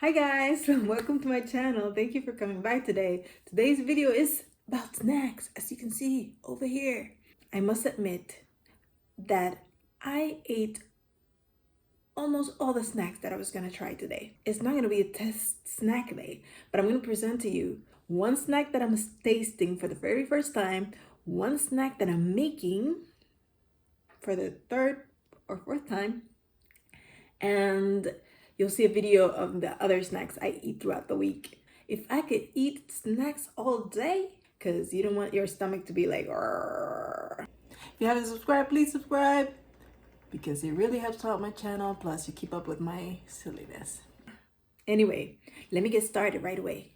Hi guys, welcome to my channel. Thank you for coming by today. Today's video is about snacks, as you can see over here. I must admit that I ate almost all the snacks that I was gonna try today. It's not gonna be a test snack day, but I'm gonna present to you one snack that I'm tasting for the very first time, one snack that I'm making for the third or fourth time, and you'll see a video of the other snacks I eat throughout the week. If I could eat snacks all day, because you don't want your stomach to be like, "Arr." If you haven't subscribed, please subscribe, because it really helps out my channel, plus you keep up with my silliness. Anyway, let me get started right away.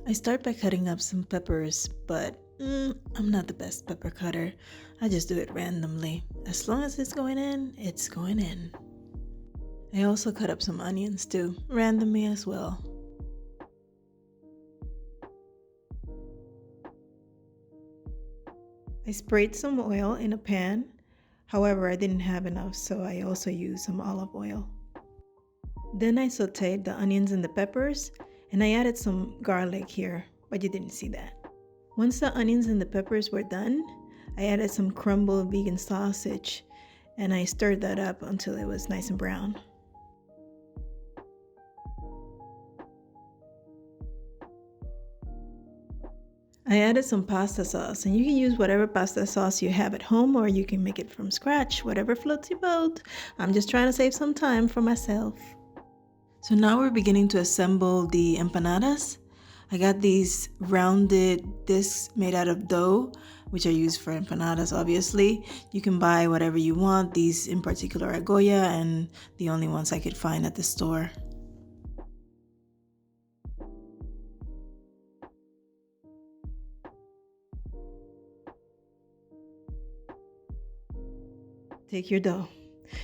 I start by cutting up some peppers, but I'm not the best pepper cutter. I just do it randomly. As long as it's going in, it's going in. I also cut up some onions too, randomly as well. I sprayed some oil in a pan. However, I didn't have enough, so I also used some olive oil. Then I sauteed the onions and the peppers, and I added some garlic here, but you didn't see that. Once the onions and the peppers were done, I added some crumbled vegan sausage, and I stirred that up until it was nice and brown. I added some pasta sauce, and you can use whatever pasta sauce you have at home, or you can make it from scratch, whatever floats your boat. I'm just trying to save some time for myself. So now we're beginning to assemble the empanadas. I got these rounded discs made out of dough, which are used for empanadas, obviously. You can buy whatever you want. These in particular are Goya, and the only ones I could find at the store. Take your dough.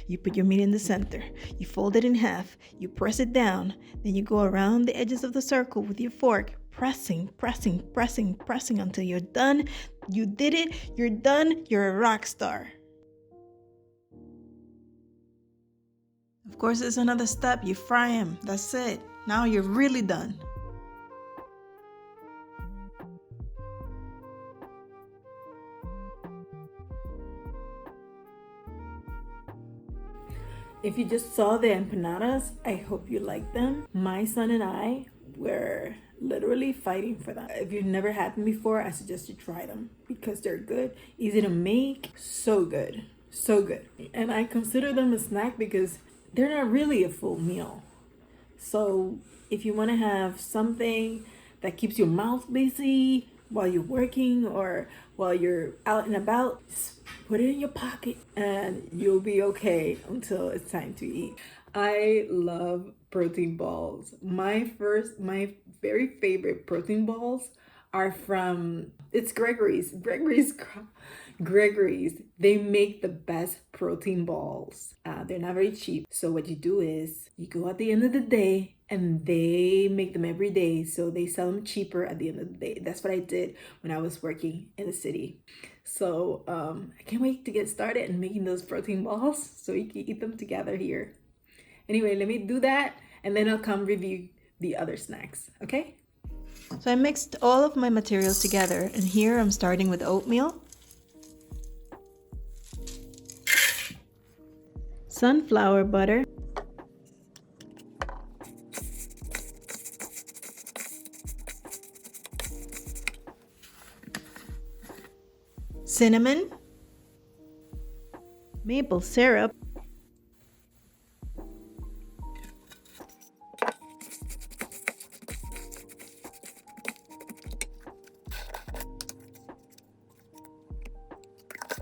You put your meat in the center. You fold it in half. You press it down. Then you go around the edges of the circle with your fork, pressing until you're done. You did it. You're done. You're a rock star. Of course, there's another step. You fry them. That's it. Now you're really done. If you just saw the empanadas, I hope you like them. My son and I were literally fighting for them. If you've never had them before, I suggest you try them because they're good, easy to make, so good, so good. And I consider them a snack because they're not really a full meal. So if you want to have something that keeps your mouth busy while you're working or while you're out and about, put it in your pocket and you'll be okay until it's time to eat. I love protein balls. My very favorite protein balls are from, it's Gregory's. They make the best protein balls. They're not very cheap. So what you do is you go at the end of the day and they make them every day. So they sell them cheaper at the end of the day. That's what I did when I was working in the city. So I can't wait to get started in making those protein balls so we can eat them together here. Anyway, let me do that and then I'll come review the other snacks, okay? So I mixed all of my materials together, and here I'm starting with oatmeal, sunflower butter, cinnamon, maple syrup,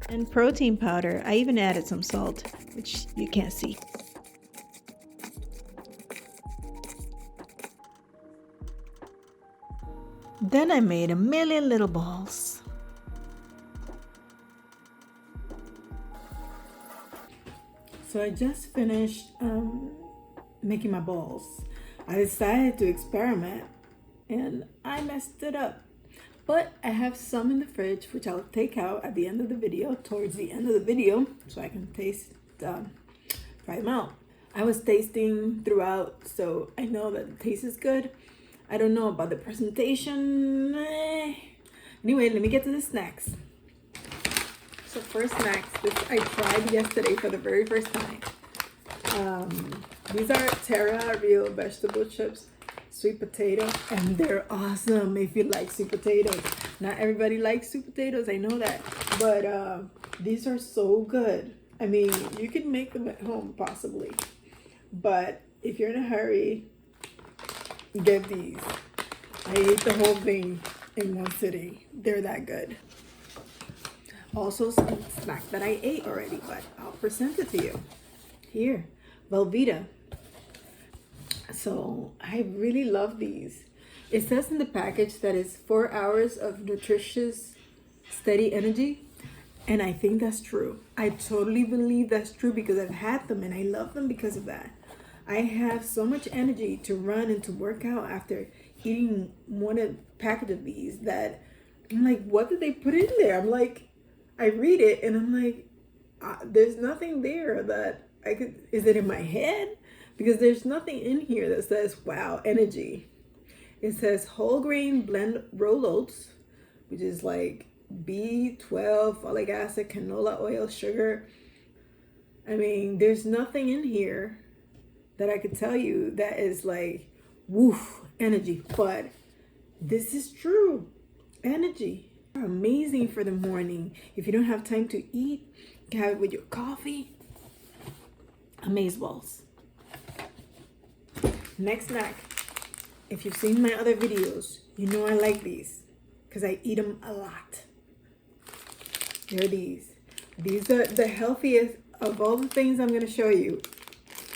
and protein powder. I even added some salt, which you can't see. Then I made a million little balls. So I just finished making my balls. I decided to experiment and I messed it up. But I have some in the fridge, which I'll take out at the end of the video, towards the end of the video, so I can try them out. I was tasting throughout, so I know that the taste is good. I don't know about the presentation. Anyway, let me get to the snacks. So first snacks, this I tried yesterday for the very first time. These are Terra Real vegetable chips, sweet potato, and they're awesome if you like sweet potatoes. Not everybody likes sweet potatoes, I know that, but these are so good. I mean, you can make them at home possibly, but if you're in a hurry, get these. I ate the whole thing in one sitting. They're that good. Also, some snack that I ate already, but I'll present it to you. Here, Velveeta. So I really love these. It says in the package that it's 4 hours of nutritious, steady energy. And I think that's true. I totally believe that's true because I've had them and I love them because of that. I have so much energy to run and to work out after eating one package of these that I'm like, what did they put in there? I'm like, I read it and I'm like, there's nothing there that I could, is it in my head? Because there's nothing in here that says, wow, energy. It says whole grain blend roll oats, which is like B12, folic acid, canola oil, sugar. I mean, there's nothing in here that I could tell you that is like, woof, energy. But this is true. Energy. They're amazing for the morning. If you don't have time to eat, you can have it with your coffee. Amazeballs. Next snack. If you've seen my other videos, you know I like these because I eat them a lot. They're these. These are the healthiest of all the things I'm going to show you.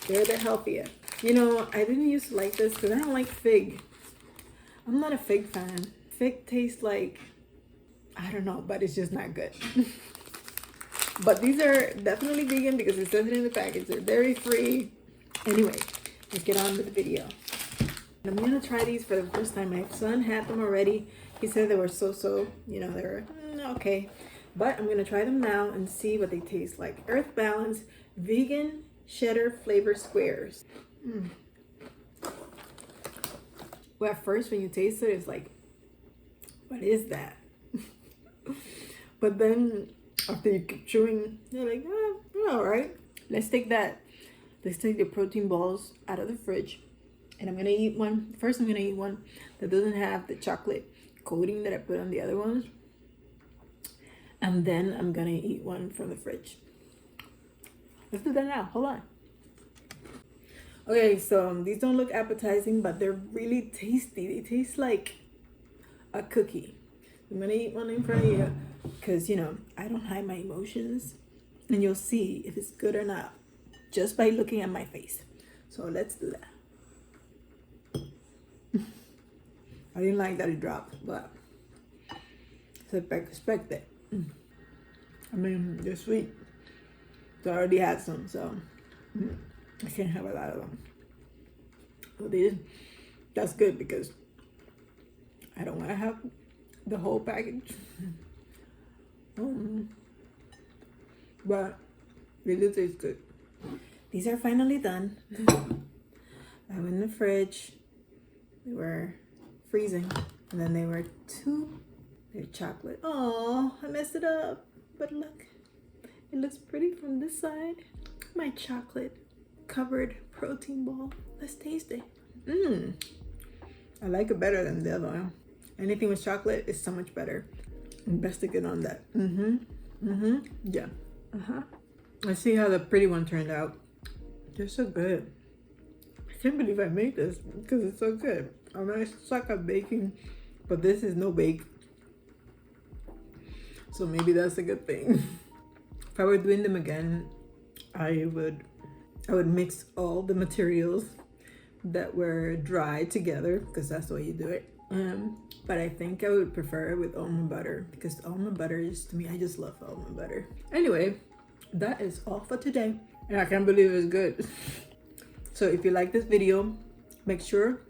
They're the healthiest. You know, I didn't used to like this because I don't like fig. I'm not a fig fan. Fig tastes like, I don't know, but it's just not good. But these are definitely vegan because it says it in the package. They're dairy free. Anyway, let's get on with the video. I'm going to try these for the first time. My son had them already. He said they were so, you know, they were okay. But I'm going to try them now and see what they taste like. Earth Balance Vegan Cheddar Flavor Squares. Well, at first when you taste it, it's like, what is that? But then after you keep chewing, you're like, all right. Let's take the protein balls out of the fridge. And I'm going to eat one. First, I'm going to eat one that doesn't have the chocolate coating that I put on the other ones. And then I'm going to eat one from the fridge. Let's do that now. Hold on. Okay, so these don't look appetizing, but they're really tasty. They taste like a cookie. I'm going to eat one in front of you because, you know, I don't hide my emotions. And you'll see if it's good or not just by looking at my face. So let's do that. I didn't like that it dropped, but I expect it. I mean, they're sweet. So I already had some, so I can't have a lot of them. But that's good because I don't want to have the whole package. But they do taste good. These are finally done. I have in the fridge. They were freezing, and then they were they're chocolate. Oh, I messed it up. But look, it looks pretty from this side. My chocolate covered protein ball. Let's taste it. I like it better than the other one. Anything with chocolate is so much better. And best to get on that. Yeah. Let's see how the pretty one turned out. They're so good. I can't believe I made this because it's so good. I mean, I suck at baking, but this is no bake. So maybe that's a good thing. If I were doing them again, I would mix all the materials that were dry together because that's the way you do it. But I think I would prefer it with almond butter because almond butter is, to me, I just love almond butter. Anyway, that is all for today. And I can't believe it's good. So if you like this video, make sure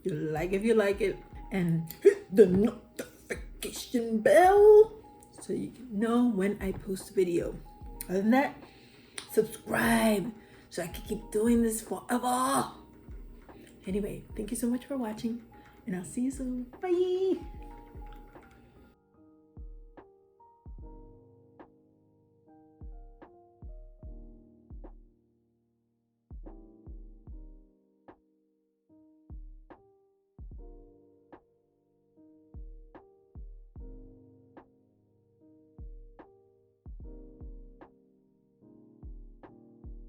you like if you like it and hit the notification bell so you can know when I post a video. Other than that, subscribe so I can keep doing this forever. Anyway, thank you so much for watching, and I'll see you soon. Bye.